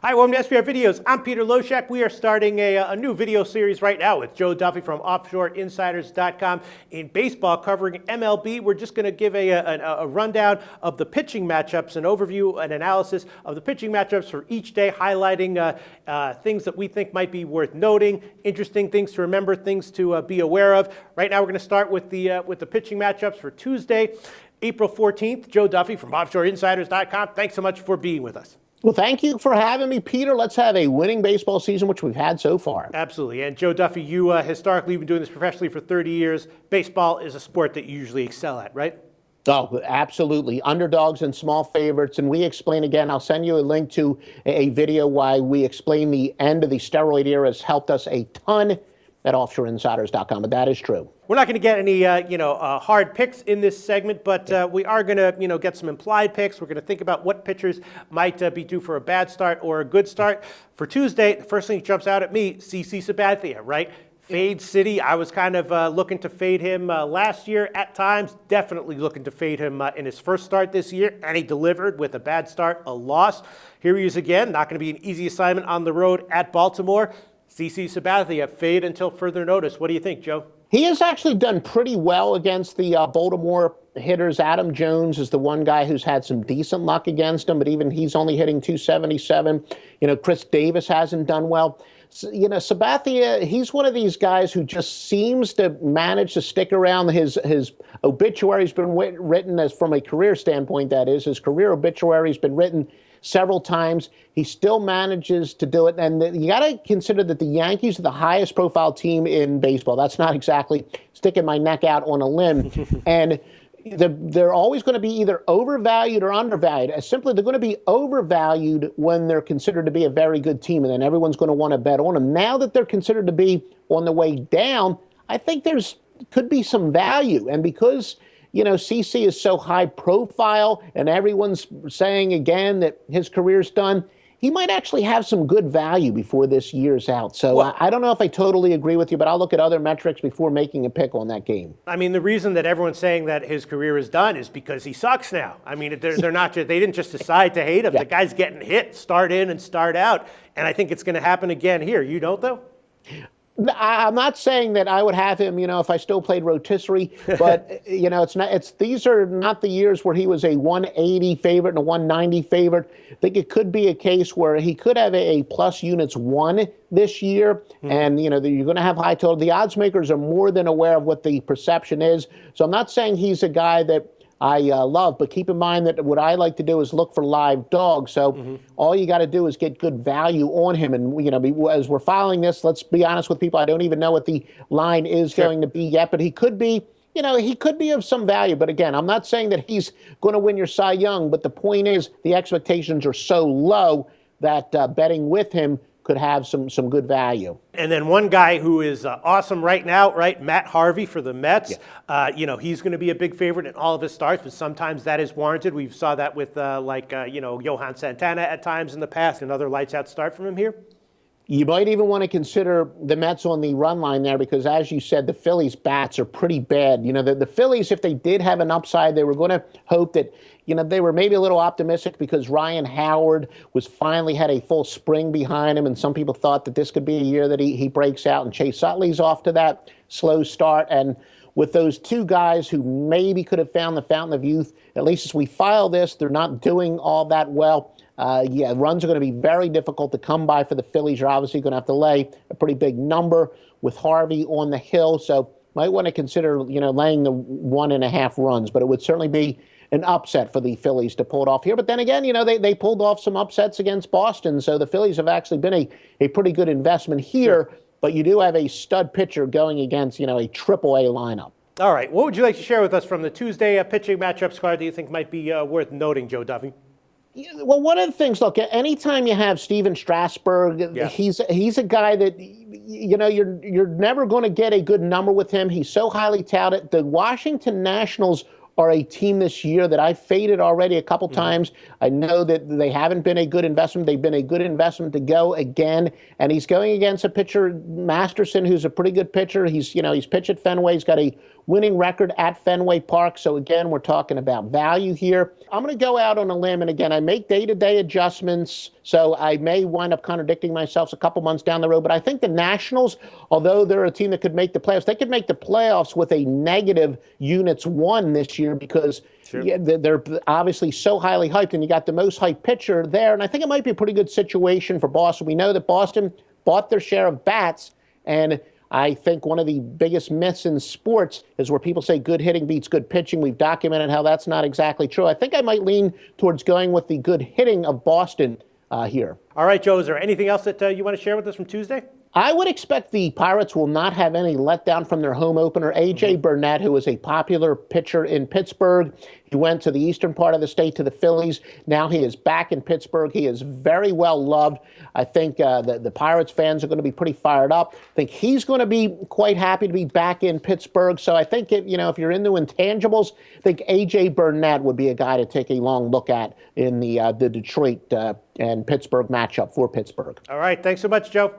Hi, welcome to SBR Videos. I'm Peter Loshak. We are starting a new video series right now with Joe Duffy from OffshoreInsiders.com in baseball covering MLB. We're just going to give a rundown of the pitching matchups, an overview, an analysis of the pitching matchups for each day, highlighting things that we think might be worth noting, interesting things to remember, things to be aware of. Right now, we're going to start with the pitching matchups for Tuesday, April 14th. Joe Duffy from OffshoreInsiders.com. Thanks so much for being with us. Well, thank you for having me, Peter. Let's have a winning baseball season, which we've had so far. Absolutely. And Joe Duffy, you historically have been doing this professionally for 30 years. Baseball is a sport that you usually excel at, right? Oh, absolutely. Underdogs and small favorites. And we explain again, I'll send you a link to a video why we explain the end of the steroid era has helped us a ton at offshoreinsiders.com, but that is true. We're not going to get any, hard picks in this segment, but we are going to, get some implied picks. We're going to think about what pitchers might be due for a bad start or a good start. For Tuesday, the first thing that jumps out at me, CC Sabathia, right? Fade City. I was kind of looking to fade him last year at times. Definitely looking to fade him in his first start this year, and he delivered with a bad start, a loss. Here he is again. Not going to be an easy assignment on the road at Baltimore. CC Sabathia, fade until further notice. What do you think, Joe? He has actually done pretty well against the Baltimore hitters. Adam Jones is the one guy who's had some decent luck against him, but even he's only hitting 277. Chris Davis hasn't done well. Sabathia, he's one of these guys who just seems to manage to stick around. His obituary's been written, as from a career standpoint, that is. His career obituary's been written several times. He still manages to do it. And you got to consider that the Yankees are the highest profile team in baseball. That's not exactly sticking my neck out on a limb. And they're always going to be either overvalued or undervalued. Simply, they're going to be overvalued when they're considered to be a very good team, and then everyone's going to want to bet on them. Now that they're considered to be on the way down, I think could be some value. And because CC is so high profile and everyone's saying again that his career's done, he might actually have some good value before this year's out. So well, I don't know if I totally agree with you, but I'll look at other metrics before making a pick on that game. I mean, the reason that everyone's saying that his career is done is because he sucks now. I mean, they're not just, they didn't just decide to hate him. Yeah. The guy's getting hit, start in and start out. And I think it's going to happen again here. You don't, though? I'm not saying that I would have him, if I still played rotisserie, but these are not the years where he was a 180 favorite and a 190 favorite. I think it could be a case where he could have a plus units 1 this year, and you're going to have high total. The odds makers are more than aware of what the perception is. So I'm not saying he's a guy that I love, but keep in mind that what I like to do is look for live dogs. So all you got to do is get good value on him. And, as we're following this, let's be honest with people. I don't even know what the line is going to be yet, but he could be, he could be of some value. But again, I'm not saying that he's going to win your Cy Young, but the point is the expectations are so low that betting with him could have some good value. And then one guy who is awesome right now, right? Matt Harvey for the Mets. Yeah. He's going to be a big favorite in all of his starts, but sometimes that is warranted. We saw that with Johan Santana at times in the past. Another lights out start from him here. You might even want to consider the Mets on the run line there because, as you said, the Phillies' bats are pretty bad. The Phillies, if they did have an upside, they were going to hope that, they were maybe a little optimistic because Ryan Howard was finally had a full spring behind him, and some people thought that this could be a year that he breaks out, and Chase Utley's off to that slow start. And with those two guys who maybe could have found the fountain of youth, at least as we file this, they're not doing all that well. Runs are going to be very difficult to come by for the Phillies. You're obviously going to have to lay a pretty big number with Harvey on the hill. So might want to consider, laying the 1.5 runs. But it would certainly be an upset for the Phillies to pull it off here. But then again, they pulled off some upsets against Boston. So the Phillies have actually been a pretty good investment here. Sure. But you do have a stud pitcher going against, a triple-A lineup. All right. What would you like to share with us from the Tuesday pitching matchups card that you think might be worth noting, Joe Duffy? Well, one of the things, look, anytime you have Steven Strasburg, he's a guy that, you're never going to get a good number with him. He's so highly touted. The Washington Nationals are a team this year that I faded already a couple times. I know that they haven't been a good investment. They've been a good investment to go again. And he's going against a pitcher, Masterson, who's a pretty good pitcher. He's pitched at Fenway. He's got a winning record at Fenway Park. So again, we're talking about value here. I'm going to go out on a limb, and again, I make day-to-day adjustments, so I may wind up contradicting myself a couple months down the road. But I think the Nationals, although they're a team that could make the playoffs, they could make the playoffs with a negative units won this year because they're obviously so highly hyped, and you got the most hyped pitcher there. And I think it might be a pretty good situation for Boston. We know that Boston bought their share of bats, and I think one of the biggest myths in sports is where people say good hitting beats good pitching. We've documented how that's not exactly true. I think I might lean towards going with the good hitting of Boston here. All right, Joe, is there anything else that you want to share with us from Tuesday? I would expect the Pirates will not have any letdown from their home opener. A.J. Burnett, who is a popular pitcher in Pittsburgh, he went to the eastern part of the state to the Phillies. Now he is back in Pittsburgh. He is very well loved. I think the Pirates fans are going to be pretty fired up. I think he's going to be quite happy to be back in Pittsburgh. So I think if you're into intangibles, I think A.J. Burnett would be a guy to take a long look at in the Detroit and Pittsburgh matchup for Pittsburgh. All right. Thanks so much, Joe.